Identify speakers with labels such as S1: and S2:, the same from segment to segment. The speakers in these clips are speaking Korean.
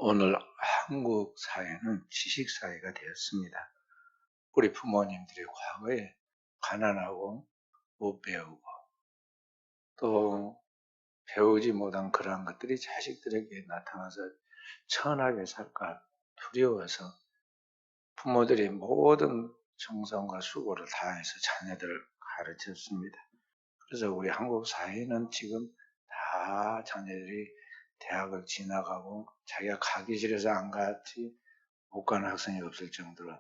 S1: 오늘 한국 사회는 지식 사회가 되었습니다. 우리 부모님들이 과거에 가난하고 못 배우고 또 배우지 못한 그러한 것들이 자식들에게 나타나서 천하게 살까 두려워서 부모들이 모든 정성과 수고를 다해서 자녀들을 가르쳤습니다. 그래서 우리 한국 사회는 지금 다 자녀들이 대학을 지나가고 자기가 가기 싫어서 안 갔지 못 가는 학생이 없을 정도로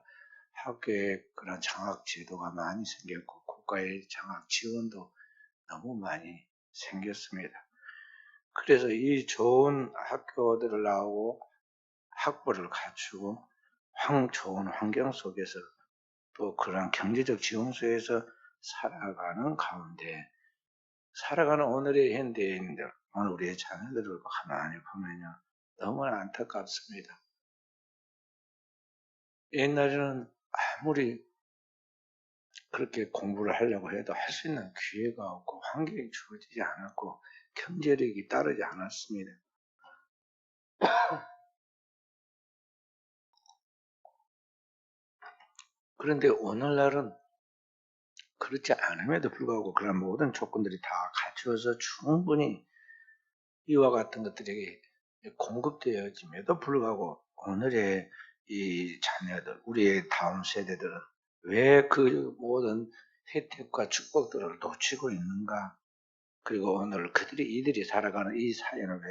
S1: 학교에 그런 장학 제도가 많이 생겼고 국가의 장학 지원도 너무 많이 생겼습니다. 그래서 이 좋은 학교들을 나오고 학벌을 갖추고 좋은 환경 속에서 또 그런 경제적 지원 속에서 살아가는 가운데 살아가는 오늘의 현대인들, 오늘 우리의 자녀들을 가만히 보면요. 너무나 안타깝습니다. 옛날에는 아무리 그렇게 공부를 하려고 해도 할 수 있는 기회가 없고 환경이 주어지지 않았고 경제력이 따르지 않았습니다. 그런데 오늘날은 그렇지 않음에도 불구하고 그런 모든 조건들이 다 갖추어서 충분히 이와 같은 것들에게 공급되어짐에도 불구하고 오늘의 이 자녀들, 우리의 다음 세대들은 왜 그 모든 혜택과 축복들을 놓치고 있는가? 그리고 오늘 이들이 살아가는 이 사회는 왜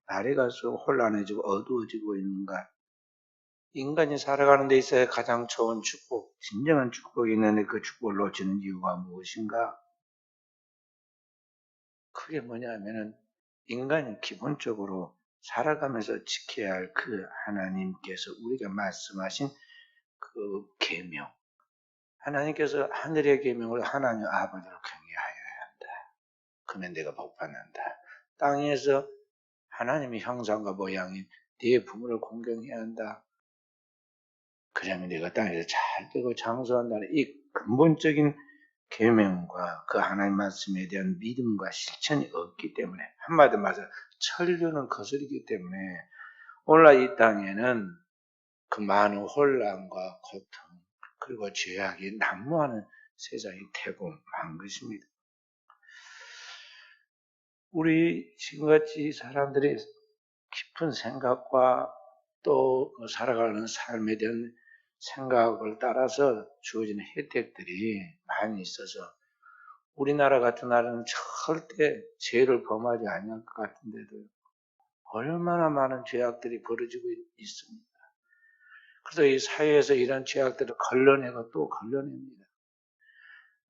S1: 날이 갈수록 혼란해지고 어두워지고 있는가? 인간이 살아가는 데 있어야 가장 좋은 축복, 진정한 축복이 있는데 그 축복을 놓치는 이유가 무엇인가? 그게 뭐냐면은 인간이 기본적으로 살아가면서 지켜야 할 그 하나님께서 우리가 말씀하신 그 계명, 하나님께서 하늘의 계명을 하나님 아버지로 경외하여야 한다. 그러면 내가 복받는다. 땅에서 하나님의 형상과 모양인 네 부모를 공경해야 한다. 그러면 내가 땅에서 잘 되고 장수한다는 이 근본적인 계명과 그 하나님 말씀에 대한 믿음과 실천이 없기 때문에 한마디로 말해서 천류는 거스르기 때문에 오늘날 이 땅에는 그 많은 혼란과 고통 그리고 죄악이 난무하는 세상이 태고한 것입니다. 우리 지금같이 사람들이 깊은 생각과 또 살아가는 삶에 대한 생각을 따라서 주어지는 혜택들이 많이 있어서 우리나라 같은 나라는 절대 죄를 범하지 않을 것 같은데도 얼마나 많은 죄악들이 벌어지고 있습니다. 그래서 이 사회에서 이런 죄악들을 걸러내고 또 걸러냅니다.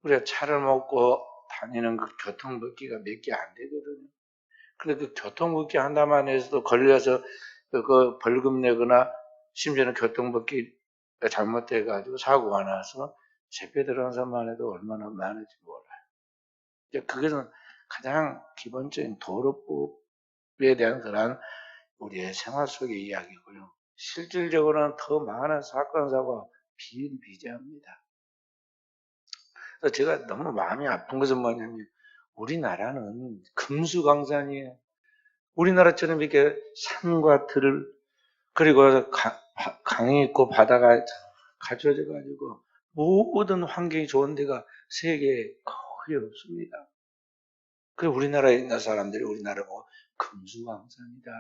S1: 우리가 차를 먹고 다니는 그 교통법규가 몇 개 안 되거든요. 근데 그 교통법규 하나만 해서도 걸려서 그 벌금 내거나 심지어는 교통법규가 잘못돼가지고 사고가 나서 재패 들어간 사람만 해도 얼마나 많은지 몰라요. 그것은 가장 기본적인 도로법에 대한 그런 우리의 생활 속의 이야기고요. 실질적으로는 더 많은 사건, 사고가 비일비재합니다. 그래서 제가 너무 마음이 아픈 것은 뭐냐면 우리나라는 금수강산이에요. 우리나라처럼 이렇게 산과 들 그리고 강이 있고 바다가 갖춰져 가지고 모든 환경이 좋은 데가 세계에 거의 없습니다. 그 우리나라에 있는 사람들이 우리나라 보고 금수강산이다.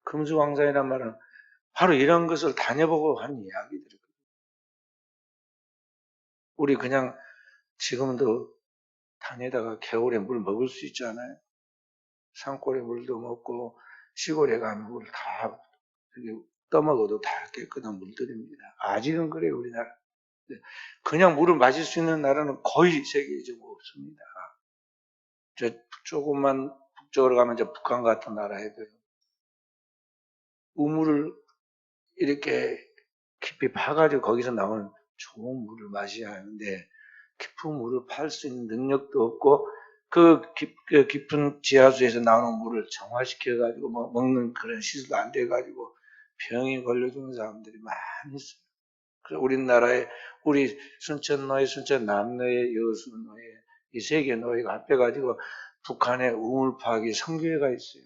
S1: 금수강산이란 말은 바로 이런 것을 다녀보고 한 이야기들이거든요. 우리 그냥 지금도 다니다가 겨울에 물 먹을 수 있잖아요. 산골에 물도 먹고 시골에 가면 물 다 떠먹어도 다 깨끗한 물들입니다. 아직은 그래요, 우리나라. 그냥 물을 마실 수 있는 나라는 거의 세계에 좀 없습니다. 저 조금만 북쪽으로 가면 저 북한 같은 나라에도 우물을 이렇게 깊이 파가지고 거기서 나오는 좋은 물을 마셔야 하는데 깊은 물을 팔 수 있는 능력도 없고 그 깊은 지하수에서 나오는 물을 정화시켜가지고 먹는 그런 시설도 안 돼가지고 병이 걸려 죽는 사람들이 많이 있어요. 그래서 우리나라에 우리 순천노예, 순천남노예, 여수노예 이 세 개 노예가 합해가지고 북한에 우물 파기 성교회가 있어요.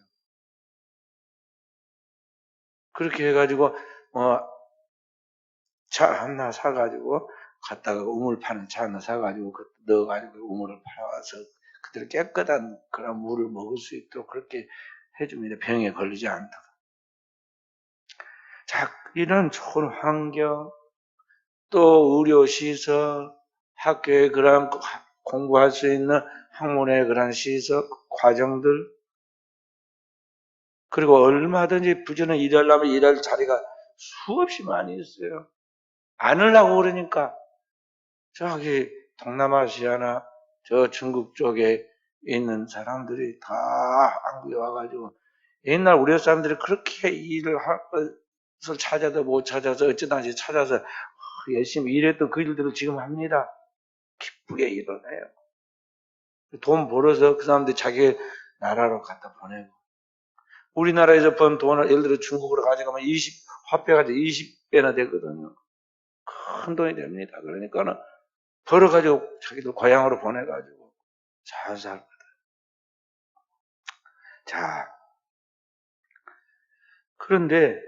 S1: 그렇게 해가지고 차 하나 사가지고 갔다가 우물 파는 차 하나 사가지고 넣어가지고 우물을 팔아와서 그대로 깨끗한 그런 물을 먹을 수 있도록 그렇게 해줍니다. 병에 걸리지 않도록. 자, 이런 좋은 환경, 또 의료시설, 학교에 그런 공부할 수 있는 학문의 그런 시설, 과정들, 그리고 얼마든지 부지런히 일하려면 일할 자리가 수없이 많이 있어요. 안 하려고 그러니까 저기 동남아시아나 저 중국 쪽에 있는 사람들이 다 한국에 와가지고 옛날 우리 사람들이 그렇게 일을 할 것을 찾아도 못 찾아서 어쩌다시 찾아서 열심히 일했던 그 일들을 지금 합니다. 기쁘게 일을 해요. 돈 벌어서 그 사람들이 자기 나라로 갖다 보내고 우리나라에서 번 돈을 예를 들어 중국으로 가져가면 화폐가 20배나 되거든요. 큰 돈이 됩니다. 그러니까는 벌어가지고 자기들 고향으로 보내가지고 잘 살거든. 자, 그런데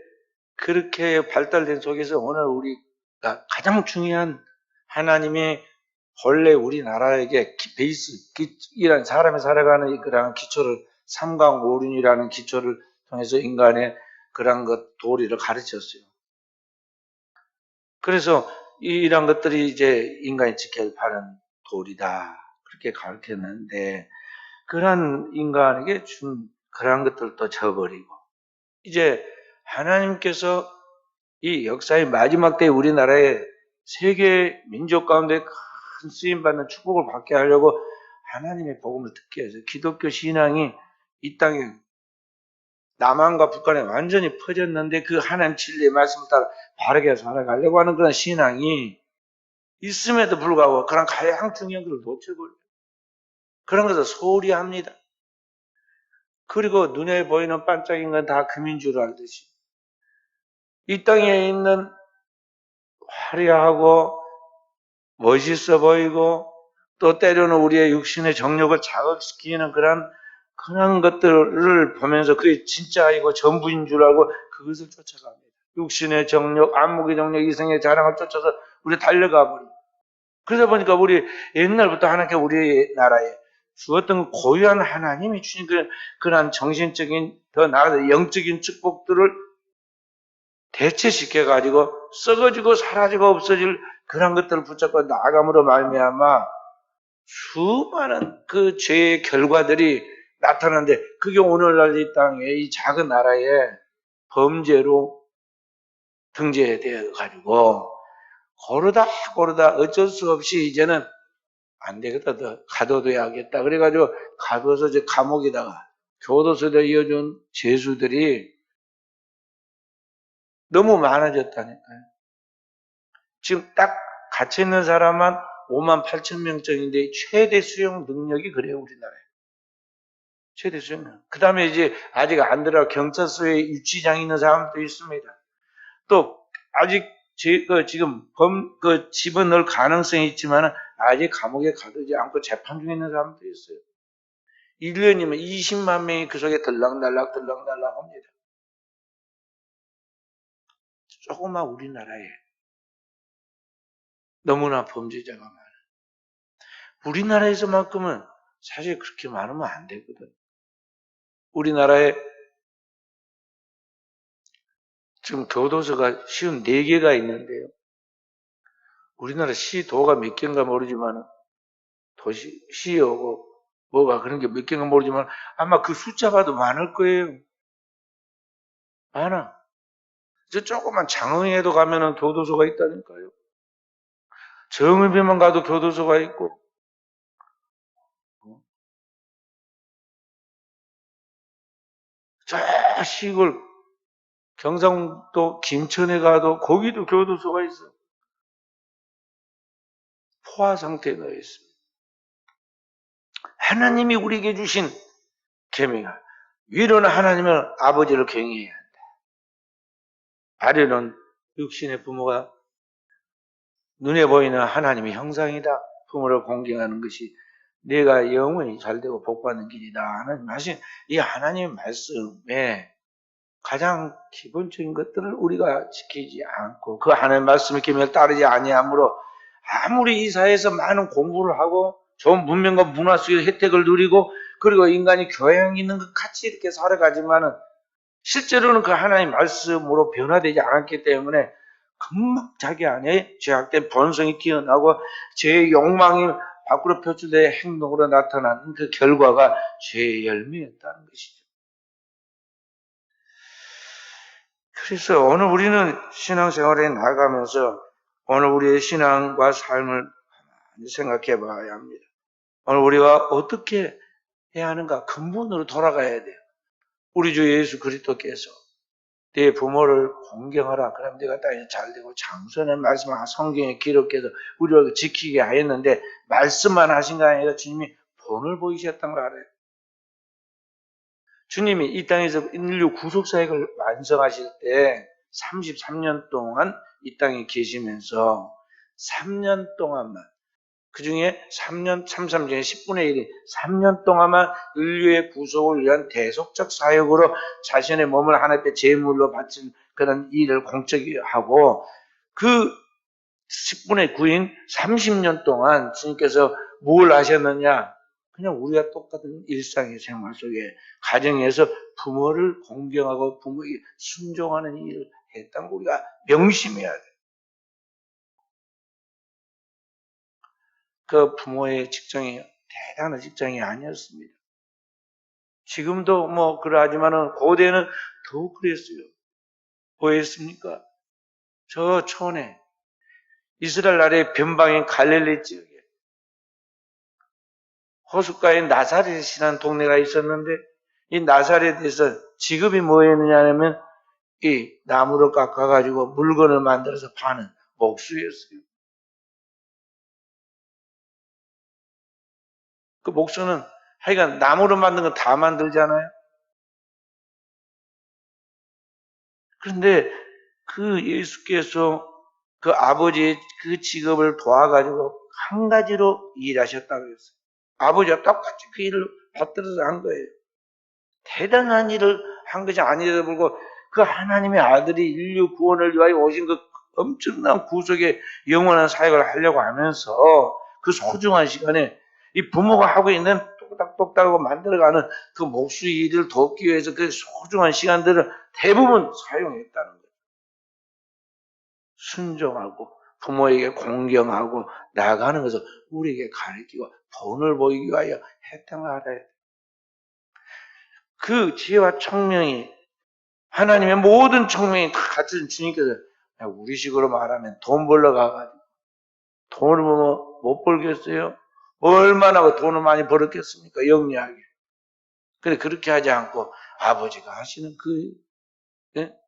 S1: 그렇게 발달된 속에서 오늘 우리가 가장 중요한 하나님의 본래 우리나라에게 베이스, 이란 사람이 살아가는 그런 기초를 삼강오륜이라는 기초를 통해서 인간의 그런 것 도리를 가르쳤어요. 그래서 이런 것들이 이제 인간이 지켜야 하는 도리다 그렇게 가르쳤는데 그런 인간에게 준 그런 것들도 저버리고 이제 하나님께서 이 역사의 마지막 때 우리나라의 세계 민족 가운데 큰 쓰임받는 축복을 받게 하려고 하나님의 복음을 듣게 해서 기독교 신앙이 이 땅에 남한과 북한에 완전히 퍼졌는데 그 하나님 진리의 말씀을 따라 바르게 살아가려고 하는 그런 신앙이 있음에도 불구하고 그런 가장 중요한 것을 놓쳐버려요. 그런 것을 소홀히 합니다. 그리고 눈에 보이는 반짝인 건 다 금인 줄 알듯이 이 땅에 있는 화려하고 멋있어 보이고 또 때로는 우리의 육신의 정욕을 자극시키는 그런 것들을 보면서 그게 진짜이고 전부인 줄 알고 그것을 쫓아갑니다. 육신의 정욕, 안목의 정욕, 이성의 자랑을 쫓아서 우리 달려가 버립니다. 그러다 보니까 우리 옛날부터 하나님께 우리나라에 주었던 고유한 하나님이 주신 그런 정신적인 더 나아가 영적인 축복들을 대체시켜가지고 썩어지고 사라지고 없어질 그런 것들을 붙잡고 나아감으로 말미암아 수많은 그 죄의 결과들이 나타나는데 그게 오늘날 이 땅에 이 작은 나라에 범죄로 등재되어 가지고 고르다 어쩔 수 없이 이제는 안 되겠다 더 가둬둬야겠다 그래가지고 가둬서 이제 감옥에다가 교도소에 이어준 죄수들이 너무 많아졌다니까요. 지금 딱 갇혀있는 사람만 5만 8천 명정인데 최대 수용 능력이 그래요 우리나라에. 최대 수용. 그 다음에 이제 아직 안 들어가 경찰서에 유치장 있는 사람도 있습니다. 또 아직 지금 집어넣을 가능성이 있지만 아직 감옥에 가두지 않고 재판 중에 있는 사람도 있어요. 1년이면 20만 명이 그 속에 들락날락 합니다. 조그만 우리나라에 너무나 범죄자가 많아요. 우리나라에서만큼은 사실 그렇게 많으면 안 되거든. 우리나라에 지금 교도소가 쉬운 4개가 있는데요. 우리나라 시도가 몇 개인가 모르지만 시하고 뭐가 그런 게 몇 개인가 모르지만 아마 그 숫자 봐도 많을 거예요. 많아. 저 조그만 장흥에도 가면은 교도소가 있다니까요. 정읍에만 가도 교도소가 있고. 저 시골 경상도 김천에 가도 거기도 교도소가 있어. 포화 상태에 놓여 있습니다. 하나님이 우리에게 주신 계명이야. 위로는 하나님을 아버지를 경외해야 한다. 아래는 육신의 부모가 눈에 보이는 하나님의 형상이다. 부모를 공경하는 것이 내가 영원히 잘되고 복받는 길이다 하는 하신 이 하나님의 말씀에 가장 기본적인 것들을 우리가 지키지 않고 그 하나님의 말씀을 계명을 따르지 아니하므로 아무리 이 사회에서 많은 공부를 하고 좋은 문명과 문화 속의 혜택을 누리고 그리고 인간이 교양 있는 것 같이 이렇게 살아가지만은 실제로는 그 하나님의 말씀으로 변화되지 않았기 때문에 금방 자기 안에 죄악된 본성이 기어나고 죄의 욕망이 밖으로 표출된 행동으로 나타나는 그 결과가 죄의 열매였다는 것이죠. 그래서 오늘 우리는 신앙생활에 나가면서 오늘 우리의 신앙과 삶을 생각해 봐야 합니다. 오늘 우리가 어떻게 해야 하는가? 근본으로 돌아가야 돼요. 우리 주 예수 그리스도께서 네 부모를 공경하라. 그럼 네가 땅에서 잘되고 장수하는 말씀을 성경에 기록해서 우리를 지키게 하였는데 말씀만 하신 거 아니라 주님이 본을 보이셨던 거 알아요. 주님이 이 땅에서 인류 구속사역을 완성하실 때 33년 동안 이 땅에 계시면서 3년 동안만 그 중에 3년, 33 중에 10분의 1이 3년 동안만 인류의 구속을 위한 대속적 사역으로 자신의 몸을 하나님께 제물로 바친 그런 일을 공적히 하고 그 10분의 9인 30년 동안 주님께서 뭘 하셨느냐? 그냥 우리가 똑같은 일상의 생활 속에 가정에서 부모를 공경하고 부모에게 순종하는 일을 했다는 거 우리가 명심해야 돼. 그 부모의 직장이 대단한 직장이 아니었습니다. 지금도 뭐 그러하지만은 고대는 더 그랬어요. 뭐였습니까? 저 촌에 이스라엘 나라의 변방인 갈릴리 지역에 호숫가에 나사렛이라는 동네가 있었는데 이 나사렛에서 직업이 뭐였느냐면 이 나무를 깎아가지고 물건을 만들어서 파는 목수였어요. 그 목수는 하여간 나무로 만든 거 다 만들잖아요. 그런데 그 예수께서 그 아버지의 그 직업을 도와가지고 한 가지로 일하셨다고 했어요. 아버지가 똑같이 그 일을 받들어서 한 거예요. 대단한 일을 한 것이 아니라 불구하고 그 하나님의 아들이 인류 구원을 위하여 오신 그 엄청난 구속의 영원한 사역을 하려고 하면서 그 소중한 시간에 이 부모가 하고 있는 똑딱똑딱하고 만들어가는 그 목수 일을 돕기 위해서 그 소중한 시간들을 대부분 사용했다는 거예요. 순종하고 부모에게 공경하고 나아가는 것을 우리에게 가르치고 돈을 보이기 위하여 했던 걸 알아야 돼. 그 지혜와 청명이 하나님의 모든 청명이 다 같은 주님께서 우리식으로 말하면 돈 벌러 가가지고 돈을 못 벌겠어요? 얼마나 돈을 많이 벌었겠습니까? 영리하게. 근데 그렇게 하지 않고 아버지가 하시는 그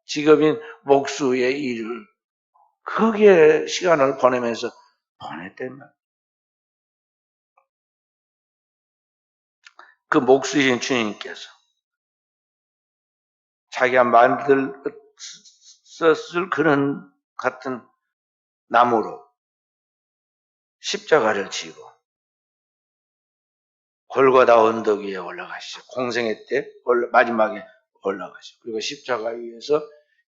S1: 직업인 목수의 일을 거기에 시간을 보내면서 보냈단 말이에요. 그 목수이신 주님께서 자기가 만들었을 그런 같은 나무로 십자가를 지고 골고다 언덕 위에 올라가시죠. 공생애 때 마지막에 올라가시죠. 그리고 십자가 위에서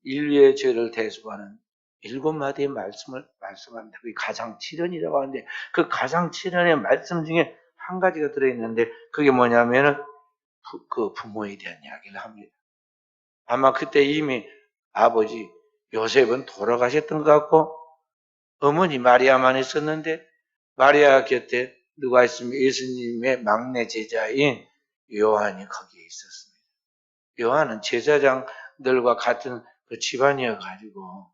S1: 인류의 죄를 대속하는 7마디의 말씀을 말씀합니다. 그게 가상칠언이라고 하는데 그 가상칠언의 말씀 중에 한 가지가 들어있는데 그게 뭐냐면은 그 부모에 대한 이야기를 합니다. 아마 그때 이미 아버지 요셉은 돌아가셨던 것 같고 어머니 마리아만 있었는데 마리아 곁에 누가 있으면 예수님의 막내 제자인 요한이 거기에 있었습니다. 요한은 제사장들과 같은 그 집안이어가지고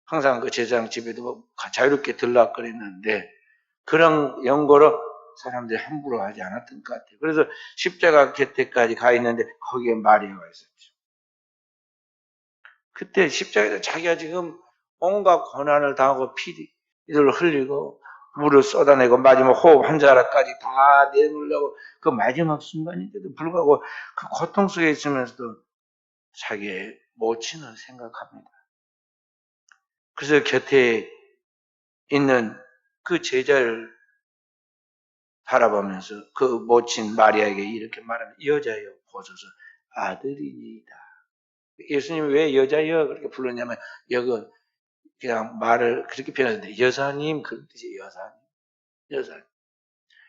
S1: 항상 그 제사장 집에도 자유롭게 들락거렸는데 그런 연고로 사람들이 함부로 하지 않았던 것 같아요. 그래서 십자가 곁에까지 가 있는데 거기에 마리아가 있었죠. 그때 십자가에서 자기가 지금 온갖 고난을 당하고 피를 흘리고 물을 쏟아내고 마지막 호흡 한 자락까지 다 내놓으려고 그 마지막 순간인데도 불구하고 그 고통 속에 있으면서도 자기의 모친을 생각합니다. 그래서 곁에 있는 그 제자를 바라보면서 그 모친 마리아에게 이렇게 말합니다. 여자여 보소서 아들이니이다. 예수님이 왜 여자여 그렇게 불렀냐면 여기 그냥 말을 그렇게 표현하는데 여사님 그런 뜻이에요. 여사님.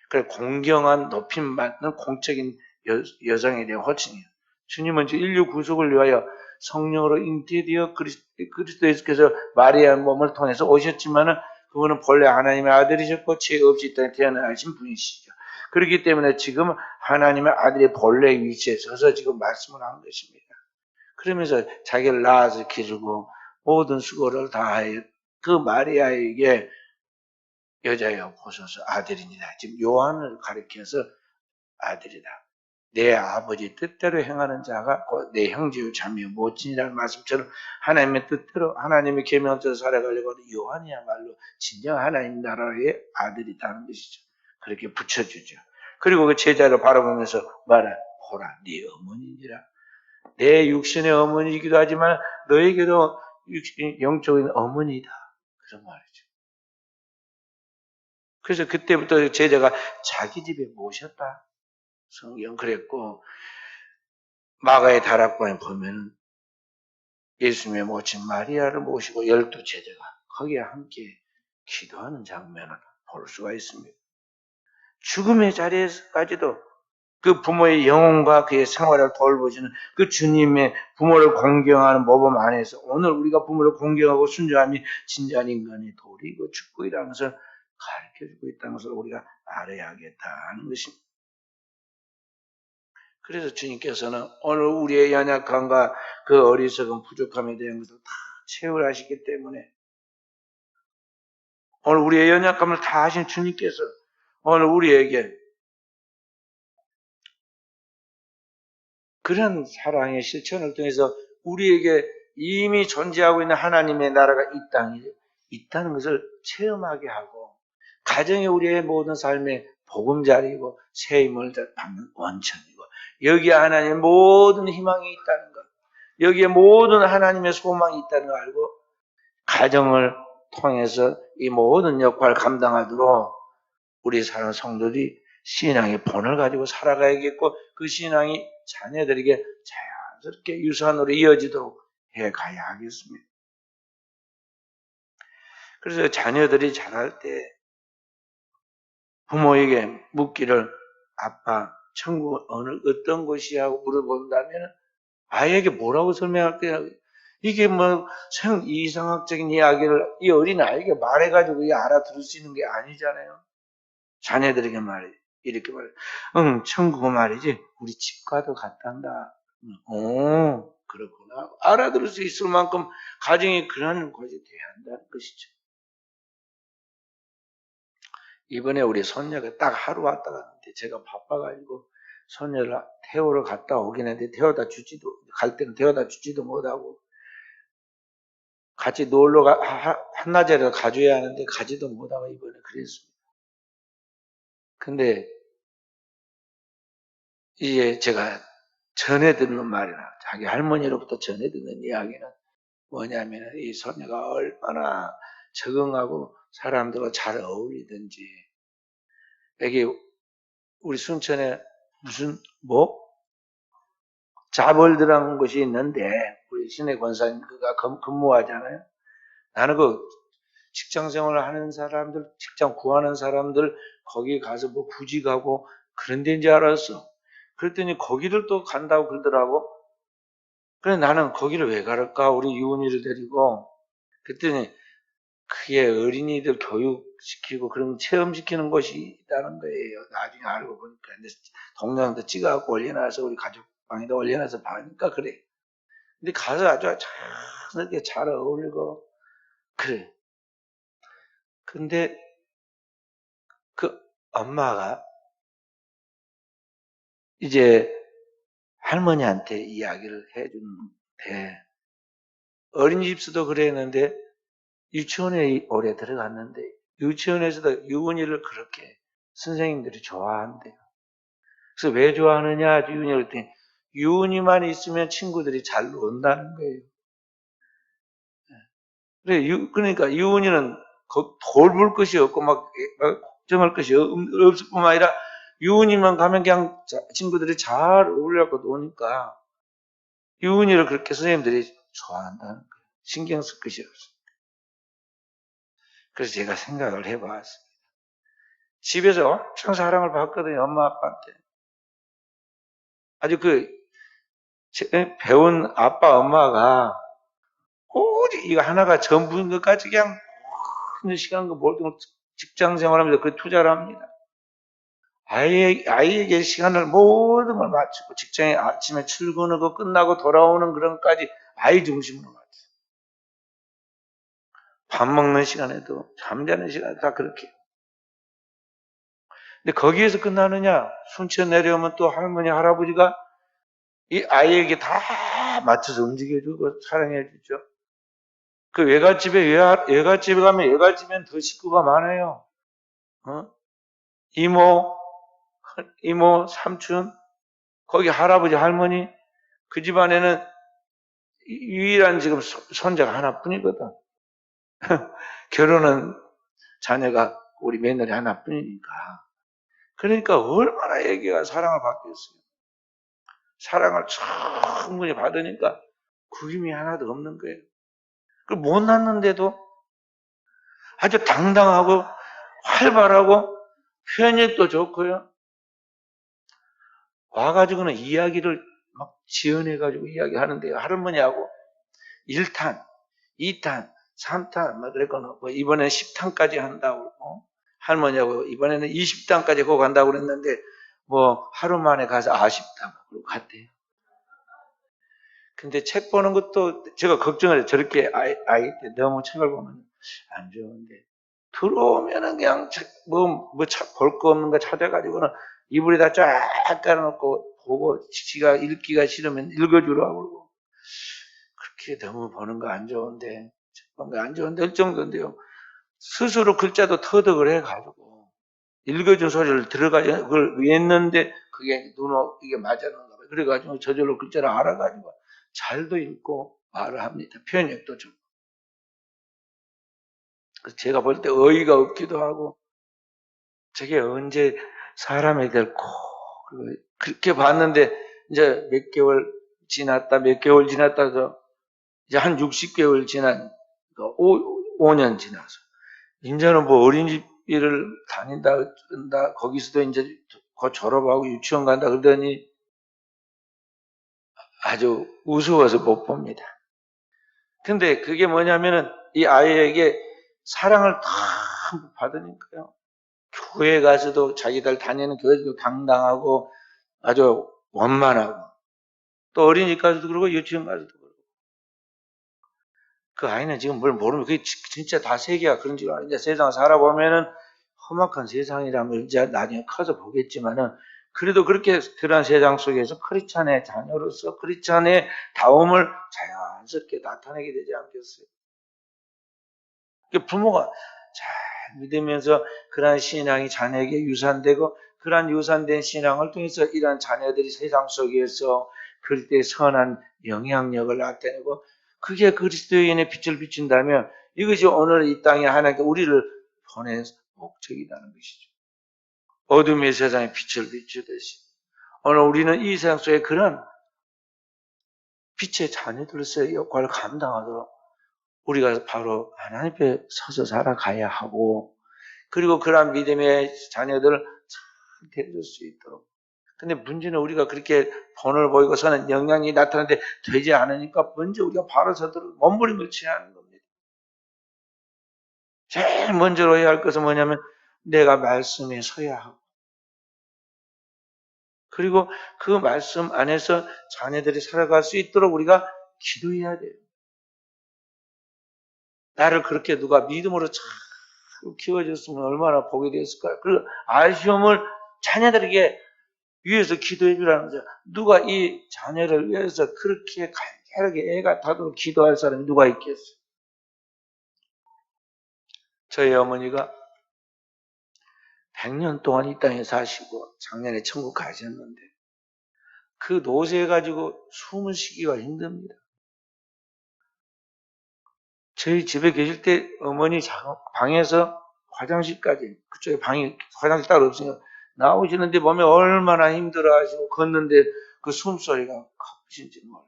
S1: 그래 공경한 높임 받는 공적인 여성에 대한 호칭이에요. 주님은 인류 구속을 위하여 성령으로 잉태되어 그리스도께서 마리아의 몸을 통해서 오셨지만은 그분은 본래 하나님의 아들이셨고 죄 없이 태어나신 분이시죠. 그렇기 때문에 지금 하나님의 아들의 본래 위치에 서서 지금 말씀을 한 것입니다. 그러면서 자기를 낳아서 기르고 모든 수고를 다하여 그 마리아에게 여자여 보소서 아들입니다. 지금 요한을 가리켜서 아들이다. 내 아버지 뜻대로 행하는 자가 곧 내 형제요 자매요 모친이라는 말씀처럼 하나님의 뜻대로 하나님의 계명을 따라 살아가려고 하는 요한이야말로 진정 하나님 나라의 아들이라는 것이죠. 그렇게 붙여주죠. 그리고 그 제자를 바라보면서 말하 보라 네 어머니니라. 내 육신의 어머니이기도 하지만 너에게도 영적인 어머니다. 그런 말이죠. 그래서 그때부터 제자가 자기 집에 모셨다. 성경 그랬고 마가의 다락방에 보면 예수님의 모친 마리아를 모시고 12제자가 거기에 함께 기도하는 장면을 볼 수가 있습니다. 죽음의 자리에서까지도 그 부모의 영혼과 그의 생활을 돌보시는 그 주님의 부모를 공경하는 모범 안에서 오늘 우리가 부모를 공경하고 순종함이 진정한 인간의 도리이고 축복이라는 것을 가르쳐주고 있다는 것을 우리가 알아야겠다는 것입니다. 그래서 주님께서는 오늘 우리의 연약함과 그 어리석은 부족함에 대한 것을 다 채우려 하시기 때문에 오늘 우리의 연약함을 다 하신 주님께서 오늘 우리에게 그런 사랑의 실천을 통해서 우리에게 이미 존재하고 있는 하나님의 나라가 이 땅에 있다는 것을 체험하게 하고 가정이 우리의 모든 삶의 보금자리이고 세임을 받는 원천이고 여기에 하나님의 모든 희망이 있다는 것 여기에 모든 하나님의 소망이 있다는 걸 알고 가정을 통해서 이 모든 역할을 감당하도록 우리 사는 성도들이 신앙의 본을 가지고 살아가야겠고 그 신앙이 자녀들에게 자연스럽게 유산으로 이어지도록 해가야 하겠습니다. 그래서 자녀들이 자랄 때 부모에게 묻기를 아빠 천국 어떤 곳이야 하고 물어본다면 아이에게 뭐라고 설명할게요? 이게 뭐 이상학적인 이야기를 이 어린 아이에게 말해가지고 알아들을 수 있는 게 아니잖아요. 자녀들에게 말해 이렇게 말해. 응, 천국은 말이지 우리 집과도 같단다. 오, 그렇구나. 알아들을 수 있을 만큼 가정이 그런 곳이 돼야 한다는 것이죠. 이번에 우리 손녀가 딱 하루 왔다 갔는데 제가 바빠가지고 손녀를 태우러 갔다 오긴 했는데 갈 때는 태워다 주지도 못하고 같이 놀러 한낮에라도 가줘야 하는데 가지도 못하고 이번에 그랬습니다. 근데 이제 제가 전해 듣는 말이나 자기 할머니로부터 전해 듣는 이야기는 뭐냐면 이 손녀가 얼마나 적응하고 사람들과 잘 어울리든지 여기 우리 순천에 무슨 자벌드라는 곳이 있는데 우리 신의 권사님 그가 근무하잖아요. 나는 그 직장 생활을 하는 사람들, 직장 구하는 사람들 거기 가서 뭐 구직하고 그런 데인 줄 알았어. 그랬더니 거기를 또 간다고 그러더라고. 그래 나는 거기를 왜 갈까? 우리 유은이를 데리고. 그랬더니 그게 어린이들 교육시키고 그런 체험시키는 곳이 있다는 거예요. 나중에 알고 보니까. 근데 동영상도 찍어갖고 올려놔서 우리 가족방에다 올려놔서 봐니까 그래. 근데 가서 아주 자연스럽게 잘 어울리고 그래. 근데 그 엄마가 이제 할머니한테 이야기를 해주는데 어린이집에서도 그랬는데 유치원에 오래 들어갔는데 유치원에서도 유은이를 그렇게 선생님들이 좋아한대요. 그래서 왜 좋아하느냐 유은이를 했더니 유은이만 있으면 친구들이 잘 논다는 거예요. 그러니까 유은이는 돌볼 것이 없고 막 걱정할 것이 없을 뿐만 아니라 유은이만 가면 그냥 친구들이 잘 어울려갖고 노니까 유은이를 그렇게 선생님들이 좋아한다는 거예요. 신경 쓸 것이 없어요. 그래서 제가 생각을 해봤어요. 집에서 엄청 사랑을 받거든요, 엄마 아빠한테. 아주 배운 아빠 엄마가 오직 이거 하나가 전부인 것까지 그냥 모든 시간 모든 직장 생활하면서 그 투자를 합니다. 아이에게 시간을 모든 걸 맞추고 직장에 아침에 출근하고 끝나고 돌아오는 그런 것까지 아이 중심으로 맞춰요. 밥 먹는 시간에도 잠자는 시간에도 다 그렇게. 근데 거기에서 끝나느냐? 순천 내려오면 또 할머니 할아버지가 이 아이에게 다 맞춰서 움직여주고 사랑해주죠. 그 외갓집에 가면 외갓집엔 더 식구가 많아요. 어? 이모, 삼촌, 거기 할아버지, 할머니, 그 집안에는 유일한 지금 손자가 하나뿐이거든. 결혼은 자녀가 우리 며느리 하나뿐이니까. 그러니까 얼마나 애기가 사랑을 받겠어요. 사랑을 충분히 받으니까 구김이 하나도 없는 거예요. 못 낳는데도 아주 당당하고 활발하고 표현력도 좋고요. 와가지고는 이야기를 막 지어내가지고 이야기하는데요. 할머니하고 1탄, 2탄, 3탄, 막 그랬거나, 뭐 이번에는 10탄까지 한다고, 할머니하고 이번에는 20탄까지 고 간다고 그랬는데, 뭐 하루 만에 가서 아쉽다고 그러고 갔대요. 근데 책 보는 것도 제가 걱정을 해요. 저렇게 아이 때 너무 책을 보면 안 좋은데. 들어오면은 그냥 볼 거 없는 거 찾아가지고는 이불에다 쫙 깔아놓고 보고 지가 읽기가 싫으면 읽어주라고 그러고. 그렇게 너무 보는 거 안 좋은데, 책 보는 거 안 좋은데 할 정도인데요. 스스로 글자도 터득을 해가지고 읽어준 소리를 그걸 외웠는데 그게 이게 맞았는가 봐요. 그래가지고 저절로 글자를 알아가지고 잘도 읽고 말을 합니다. 표현력도 좋고. 제가 볼 때 어이가 없기도 하고, 저게 언제 사람이 될고, 그렇게 봤는데, 이제 몇 개월 지났다, 이제 한 60개월 지난, 5년 지나서, 이제는 뭐 어린이집을 다닌다, 거기서도 이제 곧 졸업하고 유치원 간다 그러더니 아주 우스워서 못 봅니다. 근데 그게 뭐냐면은 이 아이에게 사랑을 다 받으니까요. 교회 가서도 자기들 다니는 교회도 당당하고 아주 원만하고 또 어린이집 가서도 그러고 유치원 가서도 그러고 그 아이는 지금 뭘 모르면 그게 진짜 다 세계가 그런 줄 알아요. 이제 세상 살아보면은 험악한 세상이라는 걸 이제 나중에 커서 보겠지만은 그래도 그렇게 그런 세상 속에서 크리스찬의 자녀로서 크리스찬의 다움을 자연스럽게 나타내게 되지 않겠어요? 부모가 잘 믿으면서 그러한 신앙이 자녀에게 유산되고 그러한 유산된 신앙을 통해서 이러한 자녀들이 세상 속에서 그리스도의 선한 영향력을 나타내고 그게 그리스도인의 빛을 비춘다면 이것이 오늘 이 땅에 하나님께 우리를 보낸 목적이라는 것이죠. 어둠의 세상에 빛을 비추듯이 오늘 우리는 이 세상 속에 그런 빛의 자녀들로서의 역할을 감당하도록 우리가 바로 하나님 앞에 서서 살아가야 하고 그리고 그러한 믿음의 자녀들을 잘 데려줄 수 있도록. 근데 문제는 우리가 그렇게 본을 보이고 서는 영향이 나타나는데 되지 않으니까 먼저 우리가 바로 서도록 몸부림을 쳐야 하는 겁니다. 제일 먼저로 해야 할 것은 뭐냐면 내가 말씀에 서야 하고 그리고 그 말씀 안에서 자녀들이 살아갈 수 있도록 우리가 기도해야 돼요. 나를 그렇게 누가 믿음으로 참 키워줬으면 얼마나 복이 되었을까요? 그 아쉬움을 자녀들에게 위해서 기도해 주라는 거죠. 누가 이 자녀를 위해서 그렇게 간절하게 애가 타도록 기도할 사람이 누가 있겠어요? 저희 어머니가 100년 동안 이 땅에 사시고 작년에 천국 가셨는데 그 노쇠 가지고 숨을 쉬기가 힘듭니다. 저희 집에 계실 때 어머니 방에서 화장실까지 그쪽에 화장실 따로 없으니까 나오시는데 보면 얼마나 힘들어 하시고 걷는데 그 숨소리가 커지신지 몰라요.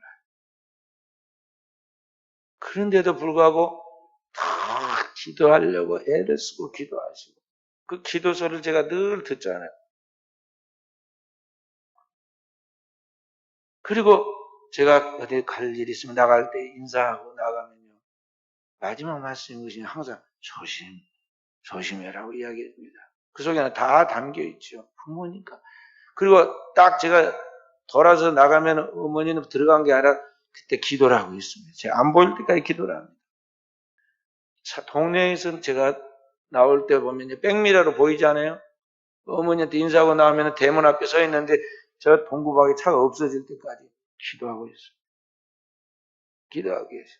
S1: 그런데도 불구하고 다 기도하려고 애를 쓰고 기도하시고, 그 기도 소리를 제가 늘 듣잖아요. 그리고 제가 어디 갈 일 있으면 나갈 때 인사하고 나가면요, 마지막 말씀인 것이 항상 조심해라고 이야기합니다. 그 속에는 다 담겨 있죠. 부모니까. 그리고 딱 제가 돌아서 나가면 어머니는 들어간 게 아니라 그때 기도를 하고 있습니다. 제가 안 보일 때까지 기도를 합니다. 동네에서 제가 나올 때 보면 백미러로 보이잖아요. 어머니한테 인사하고 나오면 대문 앞에 서 있는데 저 동구박에 차가 없어질 때까지 기도하고 있어요. 기도하고 계세요.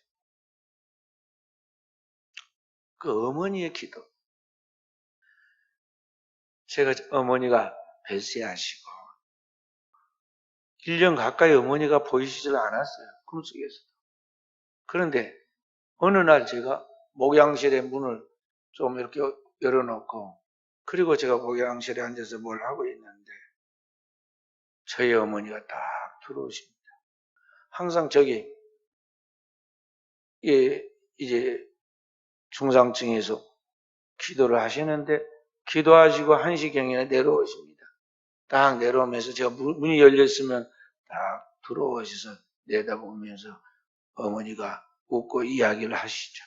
S1: 그 어머니의 기도. 제가 어머니가 별세하시고 1년 가까이 어머니가 보이시질 않았어요. 꿈속에서. 그런데 어느 날 제가 목양실의 문을 좀 이렇게 열어놓고, 그리고 제가 목양실에 앉아서 뭘 하고 있는데 저희 어머니가 딱 들어오십니다. 항상 저기 이제 중상층에서 기도를 하시는데 기도하시고 1시경에 내려오십니다. 딱 내려오면서 제가 문이 열렸으면 딱 들어오셔서 내다보면서 어머니가 웃고 이야기를 하시죠.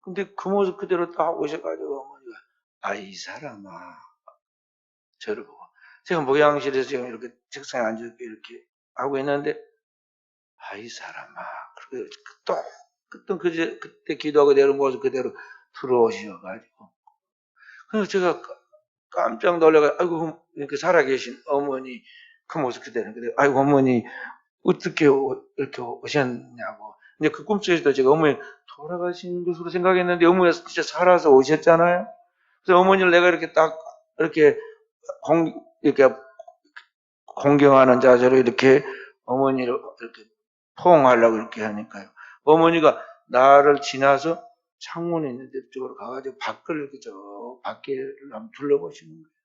S1: 근데 그 모습 그대로 딱 오셔가지고 어머니가 이 사람아, 저를 보고, 제가 목양실에서 지금 이렇게 책상에 앉아 이렇게 하고 있는데 이 사람아, 그리고 또 그때 기도하고 내려온 모습 그대로 들어오셔가지고, 그래서 제가 깜짝 놀라가, 아이고, 이렇게 살아계신 어머니 그 모습 그대로, 아이고 어머니 어떻게 이렇게 오셨냐고. 근데 그 꿈속에서도 제가 어머니 돌아가신 것으로 생각했는데 어머니가 진짜 살아서 오셨잖아요. 그래서 어머니를 내가 이렇게 딱 이렇게 이렇게 공경하는 자세로 이렇게 어머니를 이렇게 포옹하려고 이렇게 하니까요. 어머니가 나를 지나서 창문에 있는 데 쪽으로 가가지고 밖을 이렇게 밖에 한번 둘러보시는 거예요.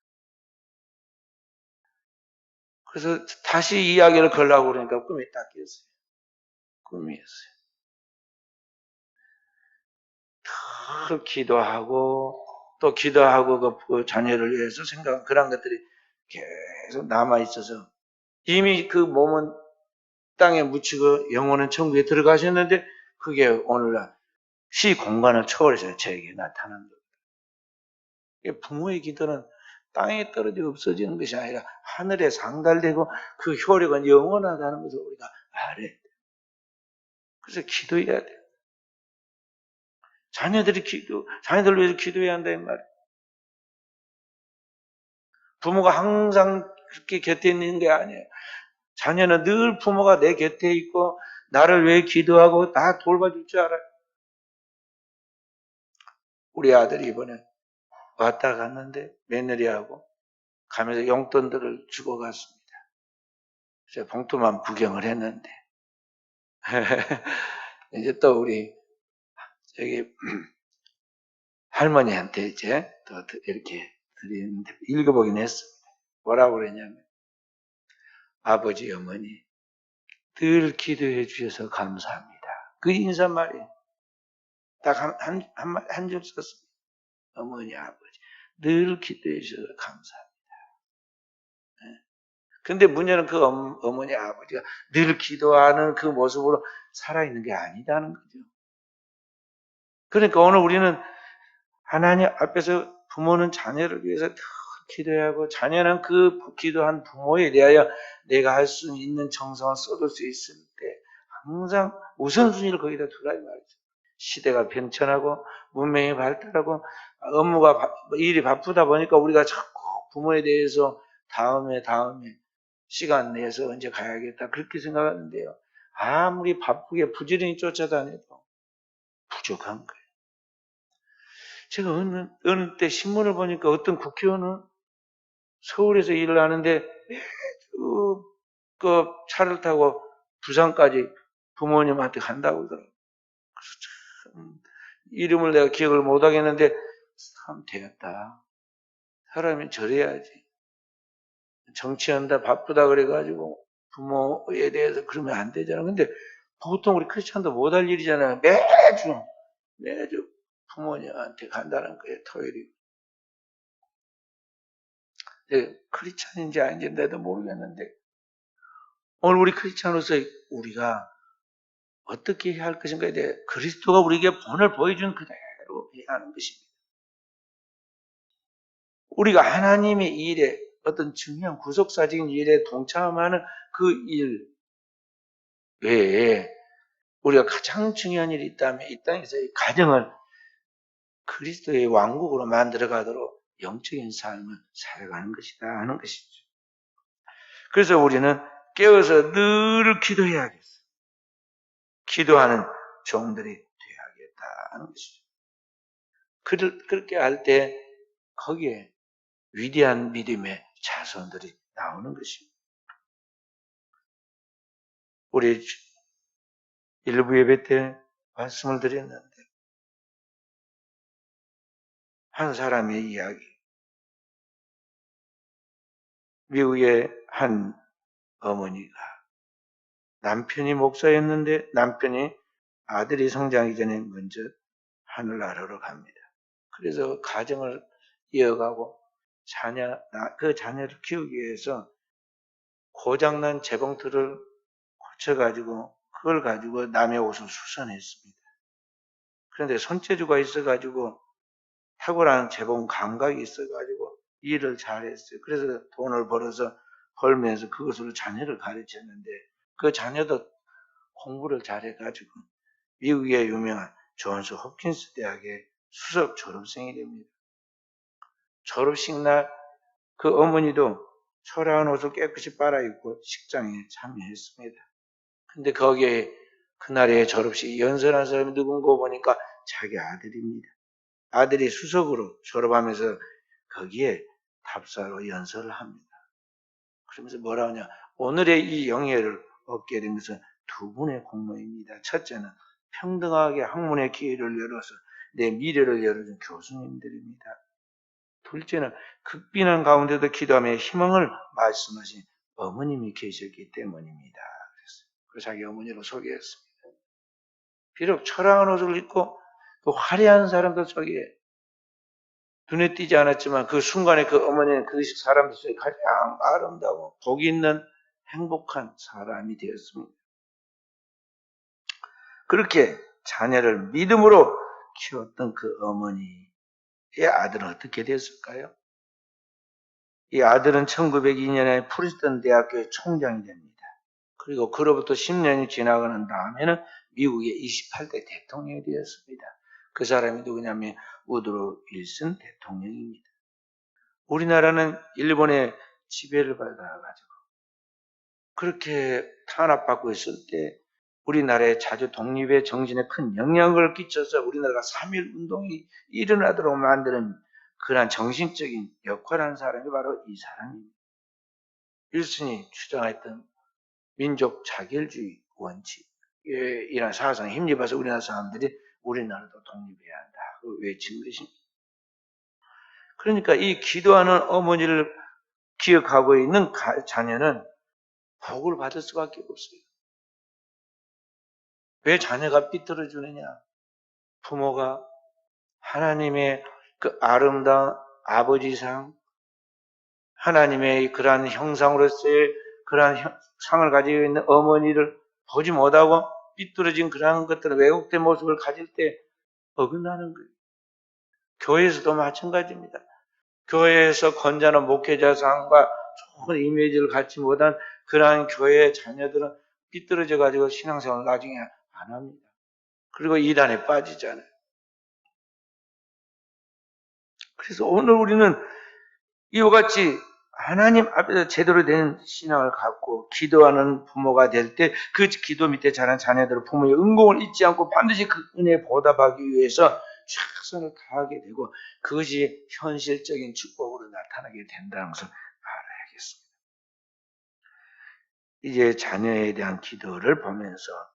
S1: 그래서 다시 이야기를 걸려고 그러니까 꿈이 딱 깼어요. 꿈이었어요. 기도하고 또 기도하고 그 자녀를 위해서 생각한 그런 것들이 계속 남아 있어서 이미 그 몸은 땅에 묻히고 영혼은 천국에 들어가셨는데 그게 오늘날 시공간을 초월해서 저에게 나타난 거예요. 부모의 기도는 땅에 떨어져 없어지는 것이 아니라 하늘에 상달되고 그 효력은 영원하다는 것을 우리가 알아야 돼요. 그래서 기도해야 돼요. 자녀들 위해서 기도해야 한다 이 말이에요. 부모가 항상 그렇게 곁에 있는 게 아니에요. 자녀는 늘 부모가 내 곁에 있고 나를 위해 기도하고 다 돌봐줄 줄 알아요. 우리 아들이 이번에 왔다 갔는데 며느리하고 가면서 용돈들을 주고 갔습니다. 제가 봉투만 구경을 했는데 이제 또 우리 저기 할머니한테 이제 또 이렇게 드리는데 읽어보긴 했습니다. 뭐라고 그랬냐면 아버지 어머니 늘 기도해 주셔서 감사합니다. 그 인사말이에요. 딱 한 줄 썼습니다. 어머니 아버지 늘 기도해 주셔서 감사합니다. 근데 문제는 그 어머니 아버지가 늘 기도하는 그 모습으로 살아있는 게 아니다는 거죠. 그러니까 오늘 우리는 하나님 앞에서 부모는 자녀를 위해서 더 기도해야 하고 자녀는 그 기도한 부모에 대하여 내가 할 수 있는 정성을 쏟을 수 있을 때 항상 우선순위를 거기다 두라 이 말이죠. 시대가 변천하고 문명이 발달하고 일이 바쁘다 보니까 우리가 자꾸 부모에 대해서 다음에 시간 내서 언제 가야겠다 그렇게 생각하는데요. 아무리 바쁘게 부지런히 쫓아다녀도 부족한 거예요. 제가 어느 때 신문을 보니까 어떤 국회의원은 서울에서 일을 하는데 그 차를 타고 부산까지 부모님한테 간다고 그러더라고요. 그래서 참 이름을 내가 기억을 못 하겠는데 참 되었다. 사람이 저래야지. 정치한다 바쁘다 그래가지고 부모에 대해서 그러면 안 되잖아. 근데 보통 우리 크리스찬도 못할 일이잖아요. 매주 부모님한테 간다는 거예요. 토요일이. 크리스찬인지 아닌지 나도 모르겠는데 오늘 우리 크리스찬으로서 우리가 어떻게 해야 할 것인가에 대해 그리스도가 우리에게 본을 보여준 그대로 해야 하는 것입니다. 우리가 하나님의 일에 어떤 중요한 구속사적인 일에 동참하는 그 일 외에 우리가 가장 중요한 일이 있다면 이 땅에서 이 가정을 그리스도의 왕국으로 만들어가도록 영적인 삶을 살아가는 것이다 하는 것이죠. 그래서 우리는 깨어서 늘 기도해야겠어요. 기도하는 종들이 되어야겠다 하는 것이죠. 그렇게 할 때 거기에 위대한 믿음의 자손들이 나오는 것입니다. 우리 일부 예배 때 말씀을 드렸는데 한 사람의 이야기, 미국의 한 어머니가 남편이 목사였는데 남편이 아들이 성장하기 전에 먼저 하늘나라로 갑니다. 그래서 가정을 이어가고 그 자녀를 키우기 위해서 고장난 재봉틀을 고쳐가지고 그걸 가지고 남의 옷을 수선했습니다. 그런데 손재주가 있어가지고 탁월한 재봉 감각이 있어가지고 일을 잘했어요. 그래서 돈을 벌면서 그것으로 자녀를 가르쳤는데 그 자녀도 공부를 잘해가지고 미국의 유명한 존스 홉킨스 대학의 수석 졸업생이 됩니다. 졸업식 날 그 어머니도 초라한 옷을 깨끗이 빨아입고 식장에 참여했습니다. 근데 거기에 그날의 졸업식 연설한 사람이 누군가 보니까 자기 아들입니다. 아들이 수석으로 졸업하면서 거기에 답사로 연설을 합니다. 그러면서 뭐라 하냐, 오늘의 이 영예를 얻게 된 것은 두 분의 공로입니다. 첫째는 평등하게 학문의 기회를 열어서 내 미래를 열어준 교수님들입니다. 둘째는 극빈한 가운데도 기도하며 희망을 말씀하신 어머님이 계셨기 때문입니다. 그래서 자기 어머니로 소개했습니다. 비록 초라한 옷을 입고 또 화려한 사람들 속에 눈에 띄지 않았지만 그 순간에 그 어머니는 그 사람들 속에 가장 아름다워 복 있는 행복한 사람이 되었습니다. 그렇게 자녀를 믿음으로 키웠던 그 어머니의 아들은 어떻게 됐을까요? 이 아들은 1902년에 프린스턴 대학교의 총장이 됩니다. 그리고 그로부터 10년이 지나가는 다음에는 미국의 28대 대통령이 되었습니다. 그 사람이 누구냐면 우드로 윌슨 대통령입니다. 우리나라는 일본의 지배를 받아가지고 그렇게 탄압받고 있을 때 우리나라의 자주 독립의 정신에 큰 영향을 끼쳐서 우리나라가 3.1 운동이 일어나도록 만드는 그러한 정신적인 역할을 하는 사람이 바로 이 사람입니다. 윌슨이 주장했던 민족 자결주의 원칙, 이런 사상에 힘입어서 우리나라 사람들이 우리나라도 독립해야 한다 외친 것입니다. 그러니까 이 기도하는 어머니를 기억하고 있는 자녀는 복을 받을 수밖에 없어요. 왜 자녀가 삐뚤어지느냐? 부모가 하나님의 그 아름다운 아버지상, 하나님의 그러한 형상으로서의 그러한 상을 가지고 있는 어머니를 보지 못하고 삐뚤어진 그러한 것들을 왜곡된 모습을 가질 때 어긋나는 거예요. 교회에서도 마찬가지입니다. 교회에서 건전한 목회자상과 좋은 이미지를 갖지 못한 그러한 교회의 자녀들은 삐뚤어져 가지고 신앙생활을 나중에 안 합니다. 그리고 이단에 빠지잖아요. 그래서 오늘 우리는 이와 같이 하나님 앞에서 제대로 된 신앙을 갖고 기도하는 부모가 될 때 그 기도 밑에 자란 자녀들은 부모의 은공을 잊지 않고 반드시 그 은혜에 보답하기 위해서 최선을 다하게 되고 그것이 현실적인 축복으로 나타나게 된다는 것을 알아야겠습니다. 이제 자녀에 대한 기도를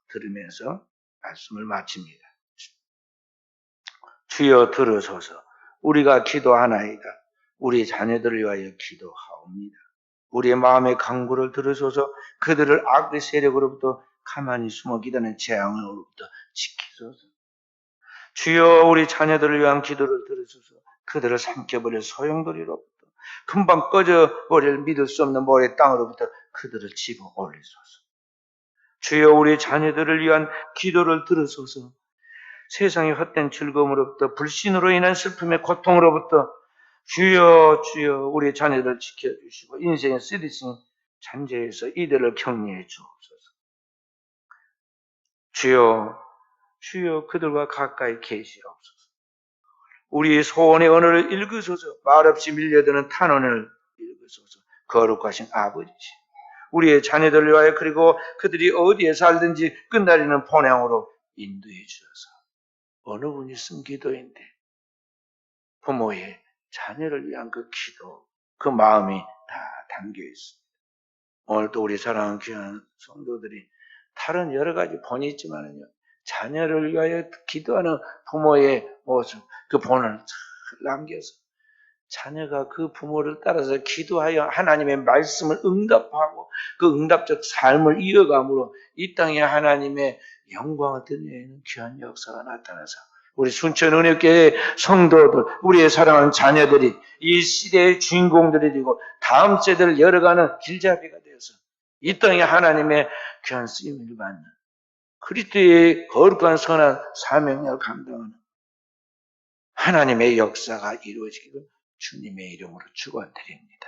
S1: 들으면서 말씀을 마칩니다. 주여 들으소서. 우리가 기도하나이다. 우리 자녀들을 위하여 기도하옵니다. 우리의 마음의 간구를 들으소서. 그들을 악의 세력으로부터 가만히 숨어 기다리는 재앙으로부터 지키소서. 주여 우리 자녀들을 위한 기도를 들으소서. 그들을 삼켜버릴 소용돌이로부터 금방 꺼져버릴 믿을 수 없는 모래 땅으로부터 그들을 집어 올리소서. 주여 우리 자녀들을 위한 기도를 들으소서. 세상의 헛된 즐거움으로부터 불신으로 인한 슬픔의 고통으로부터 주여 우리 자녀들을 지켜주시고 인생의 쓰디쓴 잔재에서 이들을 격려해 주옵소서. 주여 그들과 가까이 계시옵소서. 우리의 소원의 언어를 읽으소서. 말없이 밀려드는 탄원을 읽으소서. 거룩하신 아버지시 우리의 자녀들을 위하여 그리고 그들이 어디에 살든지 끝날이는 본향으로 인도해 주셔서 어느 분이 쓴 기도인데 부모의 자녀를 위한 그 기도, 그 마음이 다 담겨 있습니다. 오늘도 우리 사랑하는 귀한 성도들이 다른 여러 가지 본이 있지만요, 자녀를 위하여 기도하는 부모의 모습, 그 본을 남겨서 자녀가 그 부모를 따라서 기도하여 하나님의 말씀을 응답하고 그 응답적 삶을 이어감으로 이 땅에 하나님의 영광을 드러내는 귀한 역사가 나타나서 우리 순천은혜교회 성도들, 우리의 사랑하는 자녀들이 이 시대의 주인공들이 되고 다음 세대를 열어가는 길잡이가 되어서 이 땅에 하나님의 귀한 쓰임을 받는 그리스도의 거룩한 선한 사명을 감당하는 하나님의 역사가 이루어지기를 주님의 이름으로 축원드립니다.